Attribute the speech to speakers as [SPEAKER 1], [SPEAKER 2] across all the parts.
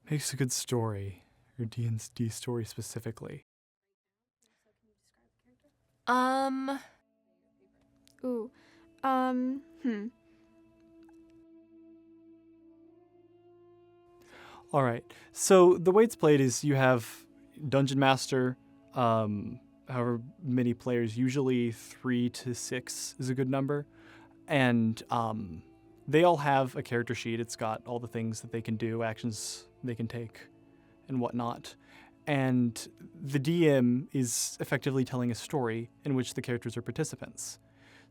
[SPEAKER 1] makes a good story, or D&D story specifically?
[SPEAKER 2] Ooh. Um, hmm.
[SPEAKER 1] All right. So the way it's played is you have Dungeon Master, however many players, usually 3 to 6 is a good number. And they all have a character sheet. It's got all the things that they can do, actions they can take, and whatnot. And the DM is effectively telling a story in which the characters are participants.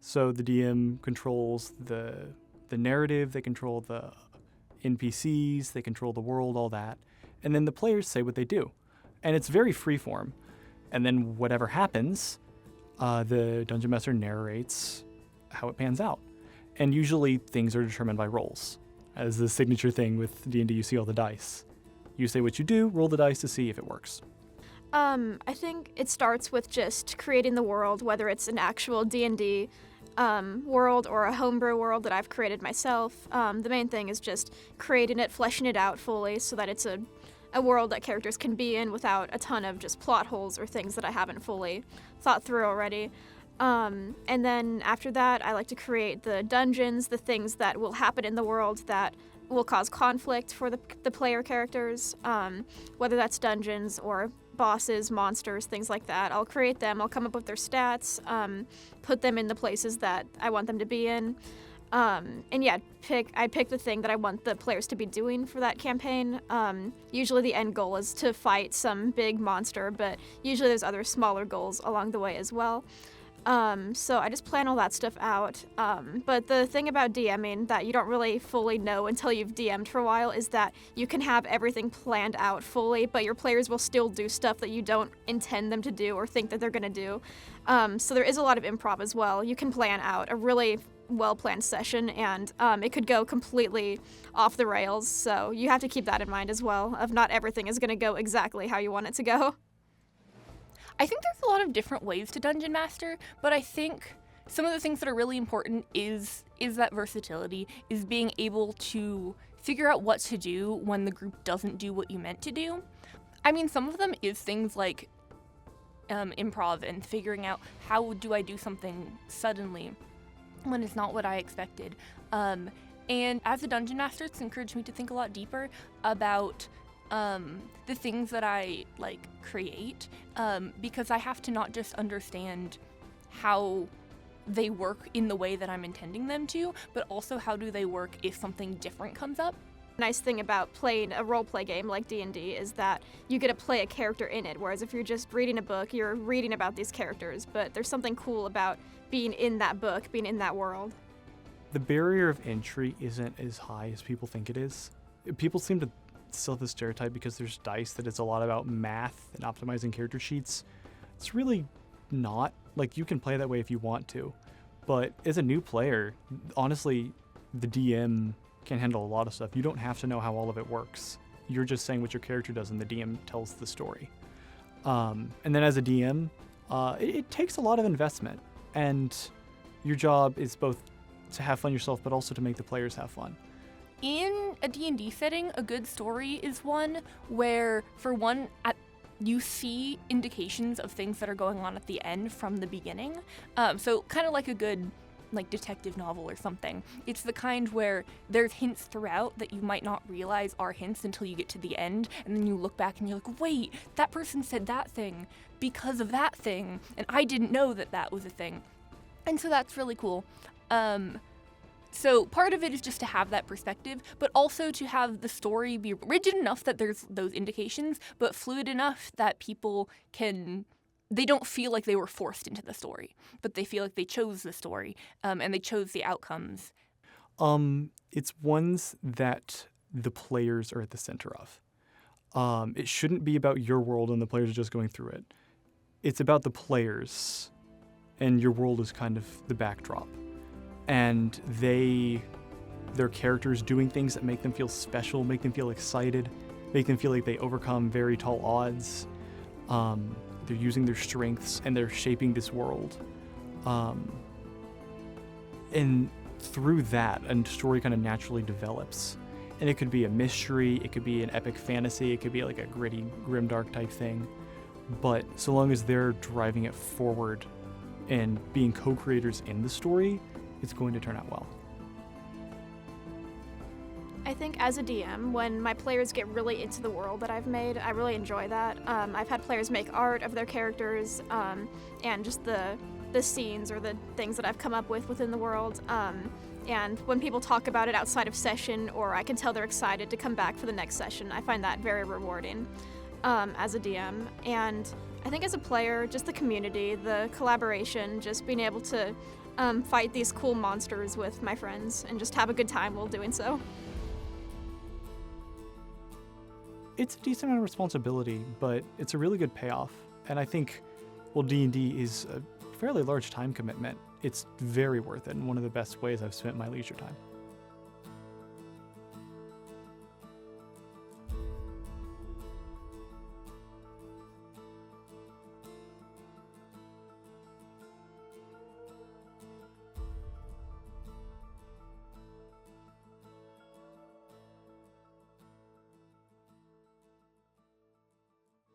[SPEAKER 1] So the DM controls the narrative, they control the NPCs, they control the world, all that. And then the players say what they do. And it's very freeform. And then whatever happens, the Dungeon Master narrates how it pans out. And usually things are determined by rolls. As the signature thing with D&D, you see all the dice. You say what you do, roll the dice to see if it works.
[SPEAKER 2] I think it starts with just creating the world, whether it's an actual D&D world or a homebrew world that I've created myself. The main thing is just creating it, fleshing it out fully so that it's a world that characters can be in without a ton of just plot holes or things that I haven't fully thought through already. And then after that, I like to create the dungeons, the things that will happen in the world that will cause conflict for the player characters, whether that's dungeons or bosses, monsters, things like that. I'll create them, I'll come up with their stats, put them in the places that I want them to be in. And yeah, I pick the thing that I want the players to be doing for that campaign. Usually the end goal is to fight some big monster, but usually there's other smaller goals along the way as well. So I just plan all that stuff out. But the thing about DMing that you don't really fully know until you've DM'd for a while is that you can have everything planned out fully, but your players will still do stuff that you don't intend them to do or think that they're going to do. So there is a lot of improv as well. You can plan out a really well-planned session, and it could go completely off the rails. So you have to keep that in mind as well, of not everything is going to go exactly how you want it to go.
[SPEAKER 3] I think there's a lot of different ways to Dungeon Master, but I think some of the things that are really important is that versatility, is being able to figure out what to do when the group doesn't do what you meant to do. I mean, some of them is things like improv and figuring out how do I do something suddenly when it's not what I expected. And as a Dungeon Master, it's encouraged me to think a lot deeper about the things that I create, because I have to not just understand how they work in the way that I'm intending them to, but also how do they work if something different comes up.
[SPEAKER 2] Nice thing about playing a role-play game like D&D is that you get to play a character in it, whereas if you're just reading a book, you're reading about these characters, but there's something cool about being in that book, being in that world.
[SPEAKER 1] The barrier of entry isn't as high as people think it is. People seem to still have the stereotype because there's dice that it's a lot about math and optimizing character sheets. It's really not. You can play that way if you want to, but as a new player, honestly, the DM can handle a lot of stuff. You don't have to know how all of it works. You're just saying what your character does and the DM tells the story. And then as a DM, it takes a lot of investment, and your job is both to have fun yourself but also to make the players have fun.
[SPEAKER 3] In a D&D setting, a good story is one where, for one, you see indications of things that are going on at the end from the beginning. So kind of like a good detective novel or something. It's the kind where there's hints throughout that you might not realize are hints until you get to the end, and then you look back and you're like, wait, that person said that thing because of that thing, and I didn't know that that was a thing. And so that's really cool. So part of it is just to have that perspective, but also to have the story be rigid enough that there's those indications, but fluid enough that people they don't feel like they were forced into the story, but they feel like they chose the story, and they chose the outcomes.
[SPEAKER 1] It's ones that the players are at the center of. It shouldn't be about your world and the players are just going through it. It's about the players, and your world is kind of the backdrop. And their characters doing things that make them feel special, make them feel excited, make them feel like they overcome very tall odds. They're using their strengths and they're shaping this world. And through that, a story kind of naturally develops. And it could be a mystery, it could be an epic fantasy, it could be like a gritty, grimdark type thing. But so long as they're driving it forward and being co-creators in the story, it's going to turn out well.
[SPEAKER 2] I think as a DM, when my players get really into the world that I've made, I really enjoy that. I've had players make art of their characters and just the scenes or the things that I've come up with within the world. And when people talk about it outside of session, or I can tell they're excited to come back for the next session, I find that very rewarding as a DM. And I think as a player, just the community, the collaboration, just being able to fight these cool monsters with my friends and just have a good time while doing so.
[SPEAKER 1] It's a decent amount of responsibility, but it's a really good payoff. And I think, well, D&D is a fairly large time commitment. It's very worth it and one of the best ways I've spent my leisure time.